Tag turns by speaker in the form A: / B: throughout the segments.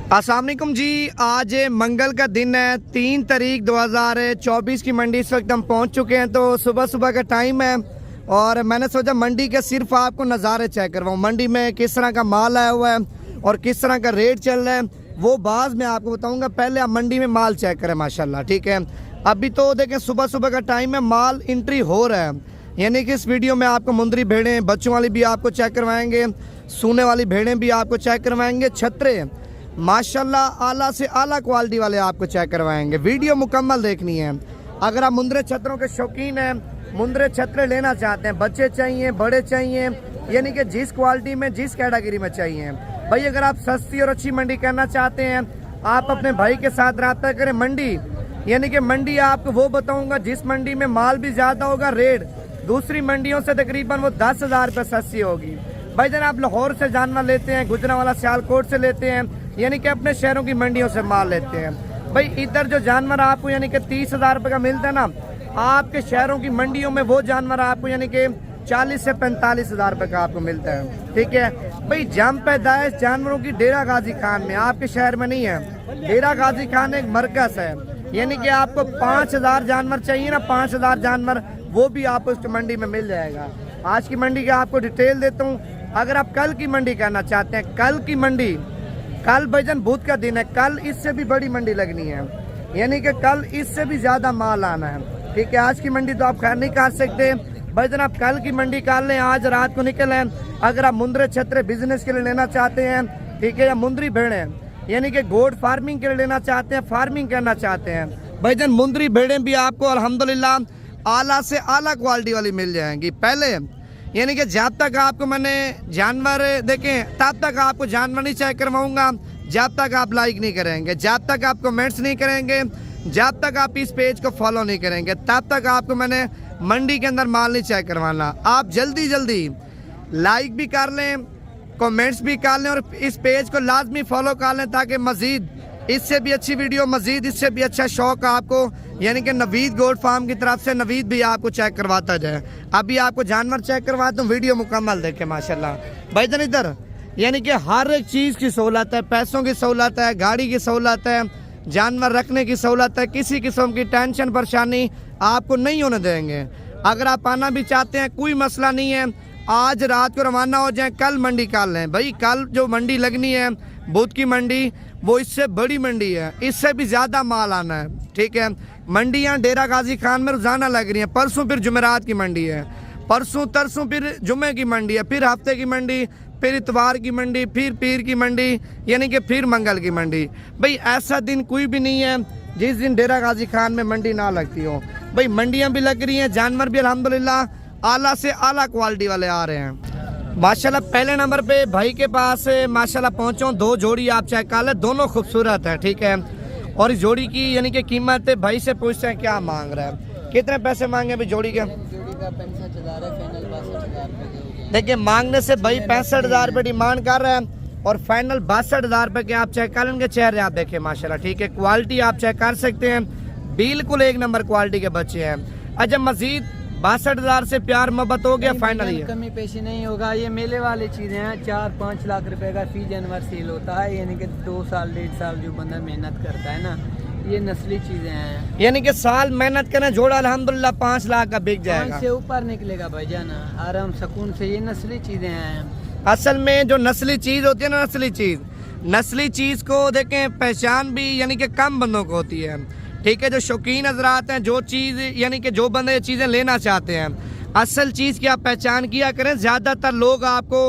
A: अस्सलाम वालेकुम जी। आज मंगल का दिन है, 3 तारीख 2024 की मंडी इस वक्त हम पहुंच चुके हैं। तो सुबह सुबह का टाइम है और मैंने सोचा मंडी के सिर्फ आपको नज़ारे चेक करवाऊँ। मंडी में किस तरह का माल आया हुआ है और किस तरह का रेट चल रहा है वो बाज़ मैं आपको बताऊंगा। पहले आप मंडी में माल चेक करें माशाल्लाह, ठीक है। अभी तो देखें सुबह सुबह का टाइम है, माल एंट्री हो रहा है। यानी कि इस वीडियो में आपको मुंदरी भेड़ें, बच्चों वाली भी आपको चेक करवाएंगे, सूने वाली भेड़ें भी आपको चेक करवाएंगे, छतरे माशाल्लाह आला से आला क्वालिटी वाले आपको चेक करवाएंगे। वीडियो मुकम्मल देखनी है। अगर आप मुंदरे छतरों के शौकीन हैं, मुंदरे छतरे लेना चाहते हैं, बच्चे चाहिए, बड़े चाहिए, यानी कि जिस क्वालिटी में जिस कैटेगरी में चाहिए भाई। अगर आप सस्ती और अच्छी मंडी करना चाहते हैं, आप अपने भाई के साथ रब्ता करें। मंडी यानी कि मंडी आपको वो बताऊंगा जिस मंडी में माल भी ज़्यादा होगा, रेट दूसरी मंडियों से तकरीबन वो 10,000 रुपये सस्ती होगी। भाई जन आप लाहौर से जानवर लेते हैं, गुजरांवाला सियालकोट से लेते हैं, यानी कि अपने शहरों की मंडियों से माल लेते हैं। भाई इधर जो जानवर आपको यानी कि 30,000 रुपये का मिलता है ना, आपके शहरों की मंडियों में वो जानवर आपको यानी कि 40 से 45,000 रुपये का आपको मिलता है, ठीक है। भाई जम पैदाइश जानवरों की डेरा गाजी खान में, आपके शहर में नहीं है। डेरा गाजी खान एक मरकज़ है, यानी कि आपको 5,000 जानवर चाहिए ना, 5,000 जानवर वो भी आपको इस मंडी में मिल जाएगा। आज की मंडी का आपको डिटेल देता हूँ। अगर आप कल की मंडी करना चाहते हैं, कल की मंडी, कल भजन बुध का दिन है, कल इससे भी बड़ी मंडी लगनी है, यानी कि कल इससे भी ज़्यादा माल आना है, ठीक है। आज की मंडी तो आप खैर नहीं काट सकते भजन, आप कल की मंडी काट लें, आज रात को निकलें। अगर आप मुंदरे छतरे बिजनेस के लिए लेना चाहते हैं, ठीक है, या मुंदरी भेड़ें यानी कि गोड फार्मिंग के लिए लेना चाहते हैं, फार्मिंग करना चाहते हैं भजन, मुंदरी भेड़ें भी आपको अल्हम्दुलिल्लाह आला से आला क्वालिटी वाली मिल जाएंगी। पहले यानी कि जब तक आपको मैंने जानवर देखें तब तक आपको जानवर नहीं चेक करवाऊंगा, जब तक आप लाइक नहीं करेंगे, जब तक आप कमेंट्स नहीं करेंगे, जब तक आप इस पेज को फॉलो नहीं करेंगे, तब तक आपको मैंने मंडी के अंदर माल नहीं चेक करवाना। आप जल्दी जल्दी लाइक भी कर लें, कमेंट्स भी कर लें और इस पेज को लाजमी फॉलो कर लें, ताकि मज़ीद इससे भी अच्छी वीडियो, मज़ीद इससे भी अच्छा शौक आपको यानी कि नवीद गोड फार्म की तरफ से नवीद भी आपको चेक करवाता जाए। अभी आपको जानवर चेक करवाता हूँ, वीडियो मुकम्मल देखें माशाल्लाह। भाईजान इधर यानी कि हर एक चीज़ की सहूलत है, पैसों की सहूलत है, गाड़ी की सहूलत है, जानवर रखने की सहूलत है, किसी किस्म की टेंशन परेशानी आपको नहीं होने देंगे। अगर आप आना भी चाहते हैं कोई मसला नहीं है, आज रात को रवाना हो जाएं, कल मंडी काल लें। भाई कल जो मंडी लगनी है बुध की मंडी, वो इससे बड़ी मंडी है, इससे भी ज़्यादा माल आना है, ठीक है। मंडियाँ डेरा गाजी खान में रोज़ाना लग रही हैं। परसों फिर जुमेरात की मंडी है, परसों तरसों फिर जुमे की मंडी है, फिर हफ्ते की मंडी, फिर इतवार की मंडी, फिर पीर की मंडी, यानी कि फिर मंगल की मंडी। भाई ऐसा दिन कोई भी नहीं है जिस दिन डेरा गाजी खान में मंडी ना लगती हो। भाई मंडियाँ भी लग रही हैं, जानवर भी अल्हम्दुलिल्लाह आला से आला क्वालिटी वाले आ रहे हैं माशाल्लाह। पहले नंबर पे भाई के पास माशाल्लाह पहुँचो, 2 जोड़ी आप चेक कर लें, दोनों खूबसूरत है, ठीक है। और इस जोड़ी की यानी कि कीमत भाई से पूछते हैं क्या मांग रहा है, कितने पैसे मांगे अभी जोड़ी के?
B: जोड़ी का 65,000 है, फाइनल 62,000 रुपये।
A: देखिए मांगने से भाई 65,000 रुपये डिमांड कर रहे हैं और फाइनल 62,000 रुपये के आप चेक कर लेंगे। चेहरे आप देखें माशाल्लाह, ठीक है। क्वालिटी आप चेक कर सकते हैं, बिल्कुल एक नंबर क्वालिटी के बच्चे हैं। अच्छा मजीद 62,000 से प्यार मोहब्बत हो गया फाइनल? ये
B: कमी पेशी नहीं होगा, ये मेले वाली चीज़ें हैं। 4-5 लाख रुपए का फी जानवर सेल होता है, यानी कि 2 साल 1.5 साल जो बंदा मेहनत करता है ना, ये नस्ली चीज़ें हैं,
A: यानी कि साल मेहनत करना जोड़ा अल्हम्दुलिल्लाह 5 लाख का बिक जाएगा,
B: 5 से ऊपर निकलेगा भाईजान आराम सुकून से। ये नस्ली चीज़ें हैं।
A: असल में जो नस्ली चीज़ होती है ना, नस्ली चीज़ को देखें पहचान भी यानी कि कम बंदों को होती है, ठीक है। जो शौकीन हजरात हैं, जो चीज़ यानी कि जो बंदे ये चीज़ें लेना चाहते हैं, असल चीज़ की आप पहचान किया करें। ज़्यादातर लोग आपको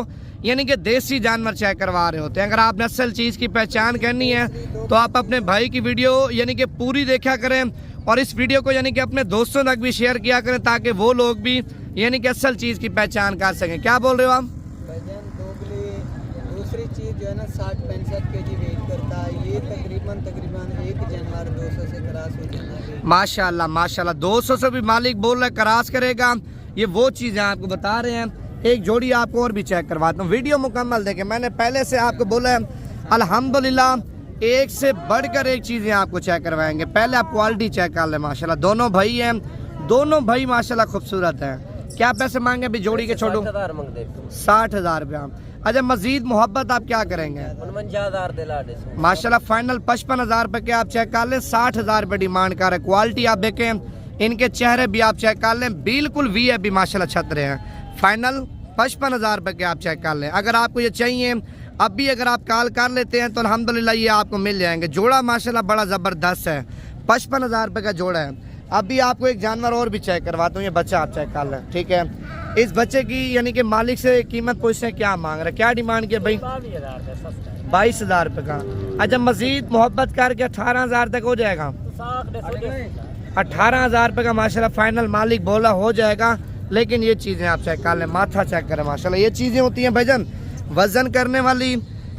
A: यानी कि देसी जानवर चेक करवा रहे होते हैं। अगर आपने असल चीज़ की पहचान करनी है तो आप अपने भाई की वीडियो यानी कि पूरी देखा करें और इस वीडियो को यानी कि अपने दोस्तों तक भी शेयर किया करें, ताकि वो लोग भी यानी कि असल चीज़ की पहचान कर सकें। क्या बोल रहे हो आप?
B: दूसरी चीज़ जो है ना 60-65 kg वेट करता है, ये तकरीबन एक जानवर 200 से क्रॉस हो जाना है।
A: माशाल्लाह माशाल्लाह, 200 से भी मालिक बोल रहा है क्रॉस करेगा। ये वो चीज़ें आपको बता रहे हैं। एक जोड़ी आपको और भी चेक करवाता हूँ, वीडियो मुकम्मल देखें। मैंने पहले से आपको बोला है अल्हम्दुलिल्लाह एक से बढ़कर एक चीज़ें आपको चेक करवाएंगे। पहले आप क्वालिटी चेक कर लें माशाल्लाह। दोनों भाई हैं, दोनों भाई माशाल्लाह खूबसूरत हैं। क्या पैसे मांगे अभी जोड़ी के? छोड़ो 60,000 रुपया। अच्छा मजीद मोहब्बत आप क्या करेंगे?
B: 49,000 दिला दे सो।
A: माशाल्लाह फाइनल 55,000 रुपए के आप चेक कर लें। 60,000 रुपए डिमांड कर रहे हैं। क्वालिटी आप देखें, इनके चेहरे भी आप चेक कर लें, बिल्कुल वीआईपी माशाल्लाह छत रहे हैं। फाइनल 55,000 रुपए के आप चेक कर लें। अगर आपको ये चाहिए अभी अगर आप कॉल कर लेते हैं तो अल्हम्दुलिल्लाह ये आपको मिल जाएंगे। जोड़ा माशाल्लाह बड़ा ज़बरदस्त है, 55,000 रुपए का जोड़ा है। अभी आपको एक जानवर और भी चेक करवाता हूँ, ये बच्चा आप चेक कर लें, ठीक है। इस बच्चे की यानी कि मालिक से कीमत पूछते हैं क्या मांग रहा है, क्या डिमांड किया भाई? 22,000 रुपए का। अच्छा मजीद मोहब्बत करके 18,000 तक हो जाएगा। 18,000 रुपए का माशाल्लाह फाइनल मालिक बोला हो जाएगा। लेकिन ये चीज़ें आप चेक कर लें, माथा चेक करें माशाल्लाह, ये चीज़ें होती हैं भाईजान वजन करने वाली,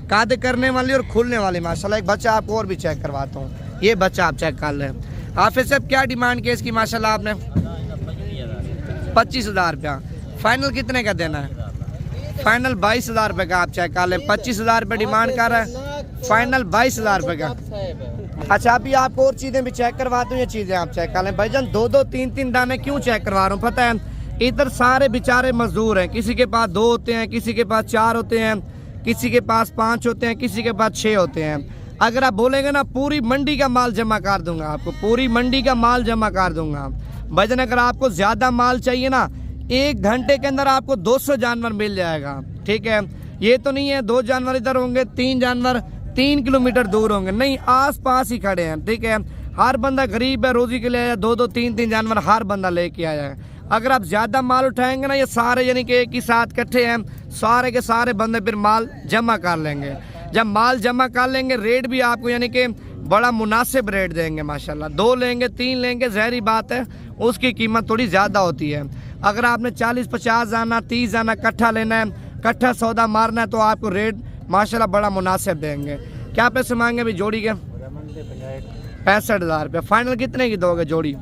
A: काद करने वाली और खुलने वाली माशाल्लाह। एक बच्चा आपको और भी चेक करवाता हूँ, ये बच्चा आप चेक कर लें। हाफिज साहब क्या डिमांड की इसकी माशाल्लाह आपने? 25,000 रुपया। फाइनल कितने का देना है? फाइनल 22,000 रुपये का आप चेक कर लें। 25,000 रुपये डिमांड कर रहा है, फाइनल 22,000 रुपये का। अच्छा अभी आपको और चीज़ें भी चेक करवाता हूँ, ये चीज़ें आप चेक कर लें। भाईजान 2-2 3-3 दाने क्यों चेक करवा रहा हूँ पता है? इधर सारे बेचारे मजदूर हैं, किसी के पास 2 होते हैं, किसी के पास 4 होते हैं, किसी के पास 5 होते हैं, किसी के पास 6 होते हैं। अगर आप बोलेंगे ना पूरी मंडी का माल जमा कर दूंगा, आपको पूरी मंडी का माल जमा कर दूंगा। भाईजान अगर आपको ज़्यादा माल चाहिए ना, 1 घंटे के अंदर आपको 200 जानवर मिल जाएगा, ठीक है। ये तो नहीं है 2 जानवर इधर होंगे, 3 जानवर 3 किलोमीटर दूर होंगे, नहीं आस पास ही खड़े हैं, ठीक है। हर बंदा गरीब है, रोजी के लिए आया, 2-2 3-3 जानवर हर बंदा लेके आया है। अगर आप ज़्यादा माल उठाएंगे ना, ये सारे यानी कि एक ही साथ इकट्ठे हैं, सारे के सारे बंदे फिर माल जमा कर लेंगे। जब माल जमा कर लेंगे रेट भी आपको यानी कि बड़ा मुनासिब रेट देंगे माशाल्लाह। 2 लेंगे 3 लेंगे, ज़ाहिर बात है उसकी कीमत थोड़ी ज़्यादा होती है। अगर आपने 40-50 जाना 30 जाना इकट्ठा लेना है, इकट्ठा सौदा मारना है, तो आपको रेट माशाल्लाह बड़ा मुनासिब देंगे। क्या पैसे मांगे अभी जोड़ी के? 65,000 रुपये। फाइनल कितने की दोगे जोड़ी?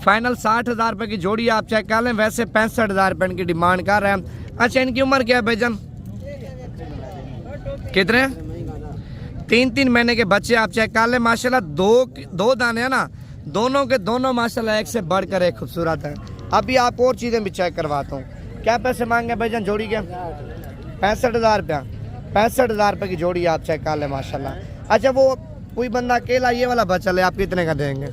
A: फाइनल 60,000 रुपये की जोड़ी आप चेक कर लें। वैसे 65,000 रुपये इनकी डिमांड कर रहे हैं। अच्छा इनकी उम्र क्या है भाईजान? कितने? 3-3 महीने के बच्चे आप चेक कर लें माशाल्लाह। 2 दाने हैं ना, दोनों के दोनों माशाल्लाह एक से बढ़कर एक खूबसूरत है। अभी आप और चीज़ें भी चेक करवाता हूँ। क्या पैसे मांगे भाईजान जोड़ी के? 65,000 रुपया। 65,000 रुपये की जोड़ी आप चेक कर लें माशाल्लाह। अच्छा वो कोई बंदा अकेला ये वाला बच्चा ले, आप कितने का देंगे?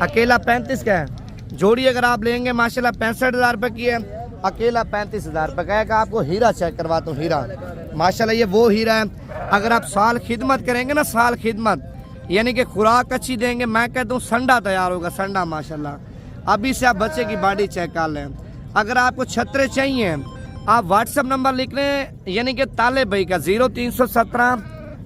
A: अकेला 35 का है। जोड़ी अगर आप लेंगे माशाल्लाह 65,000 रुपये की है, अकेला 35,000 रुपये का है। आपको हीरा चेक करवाता हूँ, हीरा माशाल्लाह ये वो हीरा है। अगर आप साल खिदमत करेंगे ना, साल खिदमत यानी कि खुराक अच्छी देंगे, मैं कहता हूँ संडा तैयार होगा, संडा माशाल्लाह। अभी से आप बच्चे की बॉडी चेक कर लें। अगर आपको छतरे चाहिए आप व्हाट्सअप नंबर लिख लें, यानी कि ताले भाई का 0317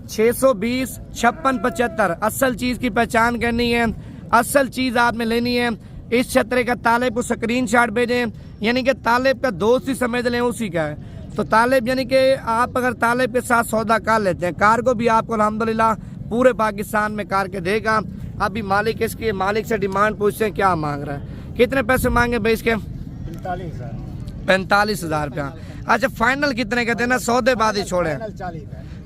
A: 620 5675। असल चीज़ की पहचान करनी है, असल चीज़ आपने लेनी है। इस छतरे का तालेब को स्क्रीनशॉट भेजें, यानी कि तालेब का दोस्त ही समझ लें, उसी का है। तो तालेब यानी कि आप अगर तालेब के साथ सौदा कर लेते हैं, कार्गो भी आपको अल्हम्दुलिल्लाह पूरे पाकिस्तान में कार के देगा। अभी मालिक इसके मालिक से डिमांड पूछते हैं क्या मांग रहा है, कितने पैसे मांगे भाई इसके? 45,000 रुपया। अच्छा फाइनल कितने का देना? सौदेबाजी ही छोड़े।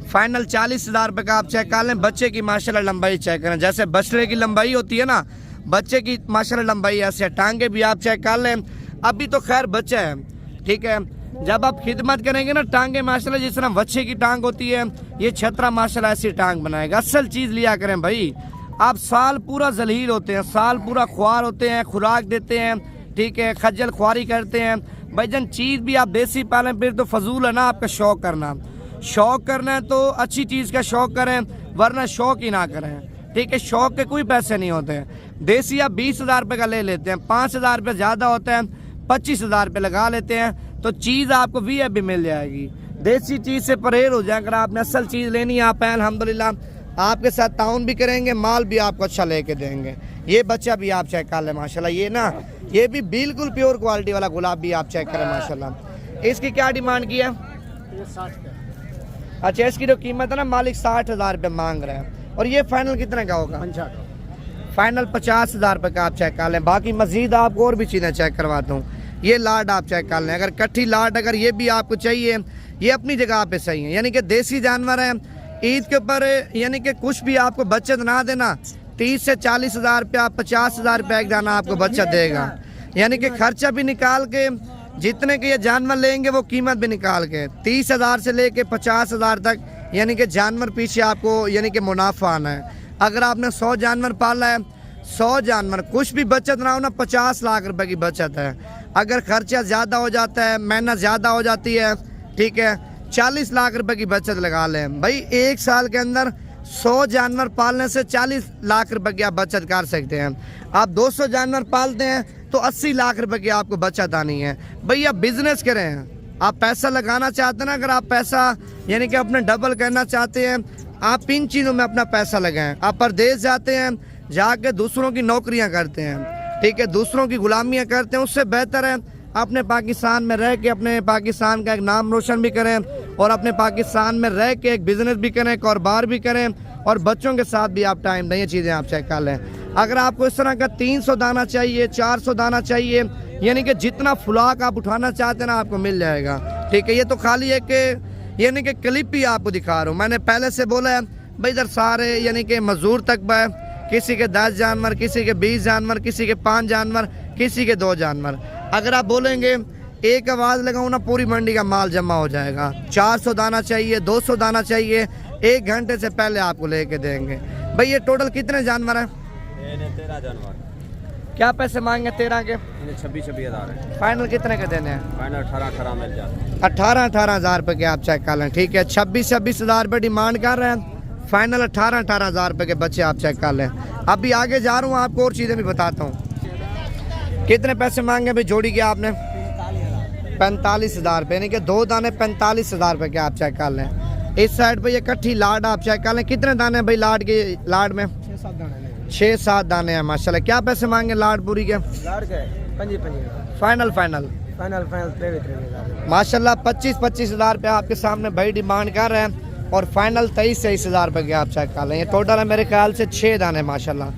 A: फाइनल 40,000 रुपये का आप चेक कर लें। बच्चे की माशाल्लाह लंबाई चेक करें, जैसे बछड़े की लंबाई होती है ना, बच्चे की माशाल्लाह लंबाई ऐसे है। टांगे भी आप चेक कर लें। अभी तो खैर बच्चा है, ठीक है। जब आप खिदमत करेंगे ना, टांगे माशाल्लाह जिस तरह बच्चे की टांग होती है, ये छतरा माशाल्लाह ऐसी टांग बनाएगा। असल चीज़ लिया करें भाई। आप साल पूरा जलील होते हैं, साल पूरा ख्वार होते हैं, खुराक देते हैं, ठीक है, खज्जल ख्वारी करते हैं भाईजान। चीज़ भी आप देसी पालें, फिर तो फजूल है ना आपका शौक करना। शौक करना है तो अच्छी चीज़ का शौक करें, वरना शौक ही ना करें, ठीक है। शौक के कोई पैसे नहीं होते हैं। देसी आप 20,000 रुपये का ले लेते हैं, 5,000 रुपये ज़्यादा होता है, 25,000 रुपये लगा लेते हैं, तो चीज़ आपको वीआईपी मिल जाएगी। देसी चीज़ से परहेज हो जाए। अगर आपने असल चीज़ लेनी है, आप अल्हम्दुलिल्लाह आपके साथ ताउन भी करेंगे, माल भी आपको अच्छा लेके देंगे। ये बच्चा भी आप चेक कर लें माशाल्लाह। ये ना ये भी बिल्कुल प्योर क्वालिटी वाला गुलाब भी आप चेक करें माशाल्लाह। इसकी क्या डिमांड की है? 60। अच्छा इसकी जो कीमत है ना, मालिक 60,000 रुपये मांग रहे हैं। और ये फाइनल कितने का होगा? फाइनल 50,000 रुपये का आप चेक कर लें। बाकी मजीद आपको और भी चीज़ें चेक करवाता हूँ। ये लाड आप चेक कर लें, अगर कट्ठी लाड अगर ये भी आपको चाहिए, ये अपनी जगह पे सही है, यानी कि देसी जानवर है। ईद के ऊपर यानी कि कुछ भी आपको बचत ना देना, 30 से 40,000 रुपया 50,000 रुपये एक दाना आपको बच्चा देगा, यानी कि खर्चा भी निकाल के जितने के ये जानवर लेंगे वो कीमत भी निकाल के 30,000 से लेके 50,000 तक यानी कि जानवर पीछे आपको यानी कि मुनाफा आना है। अगर आपने 100 जानवर पाला है, 100 जानवर कुछ भी बचत ना हो ना 50 लाख रुपए की बचत है। अगर खर्चा ज़्यादा हो जाता है, मेहनत ज़्यादा हो जाती है, ठीक है, 40 लाख रुपए की बचत लगा लें भाई। एक साल के अंदर 100 जानवर पालने से 40 लाख रुपए की आप बचत कर सकते हैं। आप 200 जानवर पालते हैं तो 80 लाख रुपए की आपको बचत आनी है। भैया बिजनेस करें, आप पैसा लगाना चाहते हैं ना, अगर आप पैसा यानी कि अपने डबल करना चाहते हैं, आप इन चीज़ों में अपना पैसा लगाएं। आप परदेश जाते हैं, जाके दूसरों की नौकरियां करते हैं, ठीक है, दूसरों की गुलामियां करते हैं, उससे बेहतर है अपने पाकिस्तान में रह के अपने पाकिस्तान का एक नाम रोशन भी करें और अपने पाकिस्तान में रह के एक बिज़नेस भी करें, कारोबार भी करें और बच्चों के साथ भी आप टाइम दें। ये चीज़ें आप चेक कर लें। अगर आपको इस तरह का 300 दाना चाहिए, 400 दाना चाहिए, यानी कि जितना फुलाक आप उठाना चाहते हैं ना आपको मिल जाएगा, ठीक है। ये तो खाली एक यानी कि क्लिप ही आपको दिखा रहा हूँ। मैंने पहले से बोला है भाई इधर सारे यानी कि मजदूर तक है, किसी के 10 जानवर, किसी के 20 जानवर, किसी के 5 जानवर, किसी के 2 जानवर। अगर आप बोलेंगे एक आवाज़ लगाऊँ ना पूरी मंडी का माल जमा हो जाएगा। 400 दाना चाहिए, 200 दाना चाहिए, 1 घंटे से पहले आपको लेके देंगे। भाई ये टोटल कितने जानवर हैं?
C: 13 जानवर।
A: क्या पैसे मांगे 13 के?
C: 26 हज़ार है।
A: फाइनल कितने के देने हैं?
C: फाइनल 18 मिल जाते।
A: 18 हज़ार रुपये के आप चेक कर लें, ठीक है। 26 हज़ार रुपये डिमांड कर रहे हैं, फाइनल 18 हज़ार रुपये के बच्चे आप चेक कर लें। अभी आगे जा रहा हूँ, आपको और चीज़ें भी बताता हूँ। कितने पैसे मांगे भाई जोड़ी के आपने? 45 हज़ार रुपये, यानी कि 2 दाने 45 हज़ार रुपये के आप चेक कर लें। इस साइड पे ये इकट्ठी लाड आप चेक कर लें। कितने दाने हैं भाई लाड के? लाड में 6-7 दाने हैं माशाल्लाह। क्या पैसे मांगे लाड पूरी के?
C: लाड़ के 5
A: फाइनल
C: फाइनल 23
A: माशाल्लाह 25 हज़ार रुपये आपके सामने भाई डिमांड कर रहे हैं और फाइनल 23 हज़ार रुपये के आप चेक कर लें। ये टोटल है मेरे ख्याल से 6 दाने माशाल्लाह।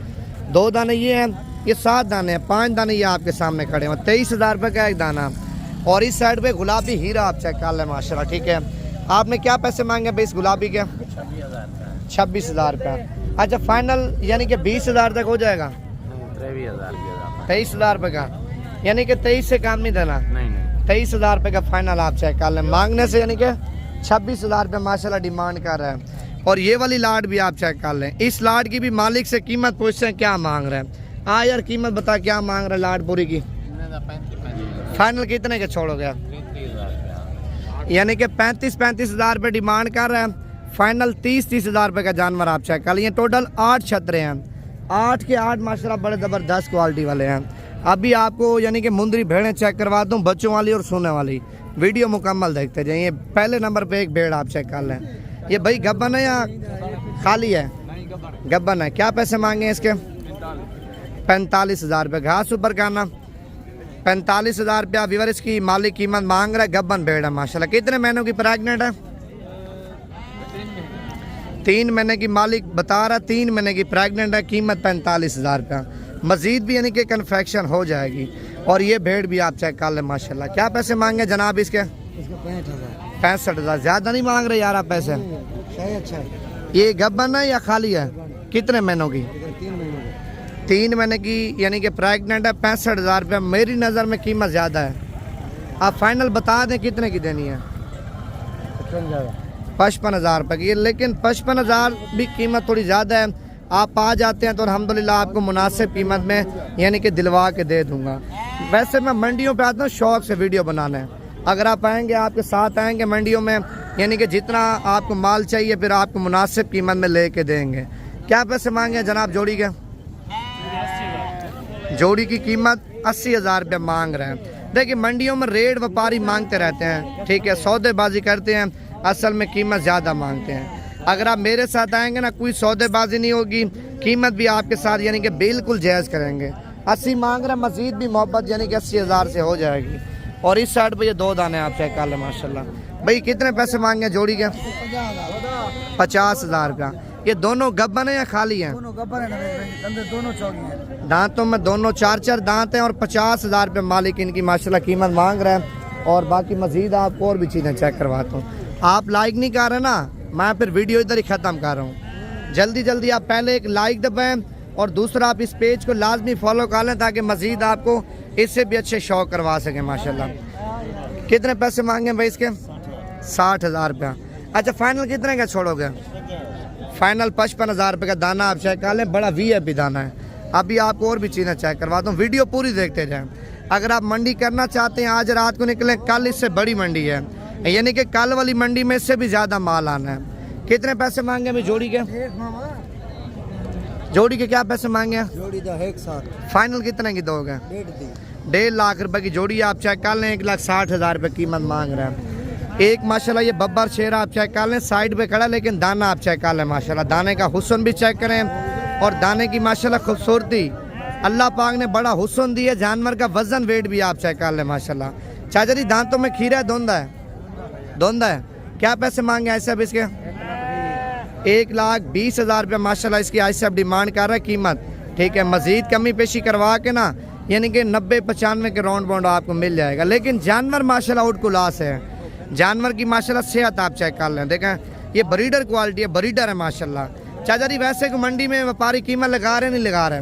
A: 2 दाने ये हैं, ये 7 दाने हैं, 5 दाने ये आपके सामने खड़े हैं। 23 हज़ार रुपये का एक दाना। और इस साइड पे गुलाबी हीरा आप चेक कर लें माशाल्लाह, ठीक है। आपने क्या पैसे मांगे भाई इस गुलाबी के? 26 हज़ार रुपये। अच्छा फाइनल यानी कि 20 हज़ार तक हो जाएगा? 23 हज़ार रुपये का, यानी कि 23 से काम नहीं देना?
C: नहीं
A: 23 हज़ार रुपये का फाइनल आप चेक कर लें। मांगने से यानी कि 26 हज़ार रुपये माशाल्लाह डिमांड कर रहे हैं। और ये वाली लाड भी आप चेक कर लें। इस लाड की भी मालिक से कीमत पूछते हैं क्या मांग रहे हैं। हाँ यार कीमत बता क्या मांग रहे हैं लाड पूरी की? फाइनल कितने के छोड़ोगे? यानी कि 35 हज़ार रुपये डिमांड कर रहे हैं, फाइनल 30 हज़ार रुपये का जानवर आप चेक कर लिए। टोटल 8 छतरे हैं, 8 के 8 माशाल्लाह बड़े ज़बरदस्त क्वालिटी वाले हैं। अभी आपको यानी कि मुंदरी भेड़ें चेक करवा दूँ, बच्चों वाली और सोने वाली। वीडियो मुकम्मल देखते जाइए। पहले नंबर पे एक भेड़ आप चेक कर लें। ये भाई गब्बन है या खाली है? गब्बन है। क्या पैसे मांगे इसके? 45 हज़ार रुपये। घास ऊपर करना 45 हज़ार रुपया व्यूअर इसकी मालिक कीमत मांग रहा है। गब्बन भेड़ है माशाल्लाह। कितने महीनों की प्रेग्नेंट है? 3 महीने की मालिक बता रहा है, 3 महीने की प्रेग्नेंट है। कीमत 45 हज़ार रुपया। मजीद भी यानी कि कन्फेक्शन हो जाएगी। और ये भेड़ भी आप चेक कर लें माशाल्लाह। क्या पैसे मांगे जनाब इसके? 65 हज़ार। ज़्यादा नहीं मांग रहे यार आप पैसे?
C: अच्छा है।
A: ये गब्बन है या खाली है? कितने महीनों की? 3 महीने की यानी कि प्रेग्नेंट है। 65 हज़ार रुपये मेरी नज़र में कीमत ज़्यादा है। आप फाइनल बता दें कितने की देनी है? 55 हज़ार रुपये की। लेकिन 55 हज़ार भी कीमत थोड़ी ज़्यादा है। आप आ जाते हैं तो अल्हम्दुलिल्लाह आपको मुनासिब कीमत में यानी कि दिलवा के दे दूँगा। वैसे मैं मंडियों पे आता हूँ शौक़ से वीडियो बनाने। अगर आप आएंगे, आपके साथ आएंगे मंडियों में, यानी कि जितना आपको माल चाहिए फिर आपको मुनासिब कीमत में लेके देंगे। क्या पैसे मांगे जनाब जोड़ी के? जोड़ी की कीमत 80 हज़ार रुपये मांग रहे हैं। देखिए मंडियों में रेट व्यापारी मांगते रहते हैं, ठीक है, सौदेबाजी करते हैं, असल में कीमत ज़्यादा मांगते हैं। अगर आप मेरे साथ आएंगे ना कोई सौदेबाजी नहीं होगी, कीमत भी आपके साथ यानी कि बिल्कुल जायज़ करेंगे। 80 मांग रहे हैं, मज़ीद भी मोहब्बत यानी कि 80 हज़ार से हो जाएगी। और इस साइड पे ये 2 दाने आप चेक कर लें माशाल्लाह। भाई कितने पैसे मांगे जोड़ी के? 50 हज़ार रुपया। ये दोनों गब्बन है या खाली हैं?
C: दोनों चौकी है।
A: दांतों में दोनों 4 दांत हैं और 50 हज़ार रुपये मालिक इनकी माशाल्लाह कीमत मांग रहे हैं। और बाकी मज़ीद आपको और भी चीज़ें चेक करवाता हूँ। आप लाइक नहीं कर रहे ना, मैं फिर वीडियो इधर ही ख़त्म कर रहा हूँ। जल्दी आप पहले एक लाइक दबाएं और दूसरा आप इस पेज को लाजमी फॉलो कर लें ताकि मज़ीद आपको इससे भी अच्छे शौक करवा सकें माशाल्लाह। कितने पैसे मांगे भाई इसके? 60,000 रुपया। अच्छा फाइनल कितने का छोड़ोगे? फाइनल 55,000 रुपये का दाना आप चेक कर लें, बड़ा VIP दाना है। अभी आपको और भी चीज़ें चेक करवाता हूँ, वीडियो पूरी देखते जाएं। अगर आप मंडी करना चाहते हैं आज रात को निकलें, कल इससे बड़ी मंडी है, यानी कि कल वाली मंडी में इससे भी ज़्यादा माल आना है। कितने पैसे मांगे अभी जोड़ी के? जोड़ी के क्या पैसे मांगे?
C: जोड़ी तो एक साथ
A: फाइनल कितने की दोगे? 1.5 लाख रुपए की जोड़ी आप चेक कर लें, 1,60,000 रुपये कीमत मांग रहे हैं। एक माशाल्लाह ये बब्बर शेर आप चेक कर लें, साइड पे खड़ा, लेकिन दाना आप चेक कर लें माशाल्लाह, दाने का हुस्न भी चेक करें और दाने की माशाल्लाह खूबसूरती, अल्लाह पाक ने बड़ा हुस्न दिया। जानवर का वजन वेट भी आप चेक कर लें माशाल्लाह। चाचा जी दांतों में खीरा है, धुंधा है? धुंधा है। क्या पैसे मांगे ऐसे अब इसके? 1,20,000 रुपये माशाल्लाह इसकी ऐसे अब डिमांड कर रहा है कीमत। ठीक है, मजीद कमी पेशी करवा के ना, यानी कि 90-95 के राउंड बाउंड आपको मिल जाएगा। लेकिन जानवर माशाल्लाह आउट क्लास है, जानवर की माशाल्लाह सेहत आप चेक कर लें। देखें ये ब्रीडर क्वालिटी है, ब्रीडर है माशाल्लाह। चाचा जी वैसे को मंडी में व्यापारी कीमत लगा रहे नहीं लगा रहे?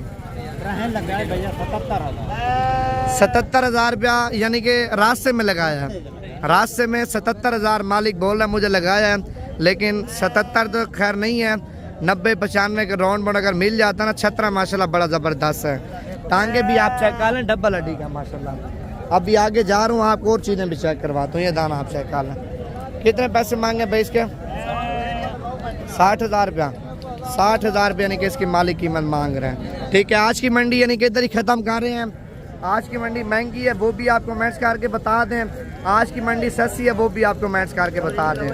A: 77,000 रुपया, यानी कि रास्ते में लगाया है। रास्ते में 77,000 मालिक बोल रहा है मुझे लगाया है, लेकिन 77 तो खैर नहीं है, 90-95 के राउंड बाउंड अगर मिल जाता ना। छतरा माशाल्लाह बड़ा ज़बरदस्त है, टांगे भी आप चेक कर लें, डबल हड्डी का माशाल्लाह। अभी आगे जा रहा हूँ, आपको और चीज़ें भी चेक करवाता हूँ। ये दाना आप चेक कर लें। कितने पैसे मांगे भाई इसके? 60,000 रुपया। 60,000 रुपये यानी कि इसकी मालिक कीमत मांग रहे हैं। ठीक है, आज की मंडी यानी कि इधर ही ख़त्म कर रहे हैं। आज की मंडी महंगी है वो भी आप कमेंट्स करके बता दें, आज की मंडी सस्ती है वो भी आप कमेंट्स करके बता दें।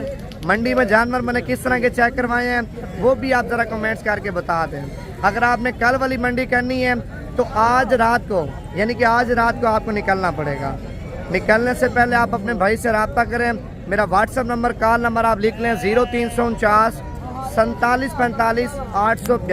A: मंडी में जानवर मैंने किस तरह के चेक करवाए हैं वो भी आप ज़रा कमेंट्स करके बता दें। अगर आपने कल वाली मंडी करनी है तो आज रात को, यानी कि आज रात को आपको निकलना पड़ेगा। निकलने से पहले आप अपने भाई से रब्ता करें। मेरा व्हाट्सअप नंबर, कॉल नंबर आप लिख लें 0349 47 45 882।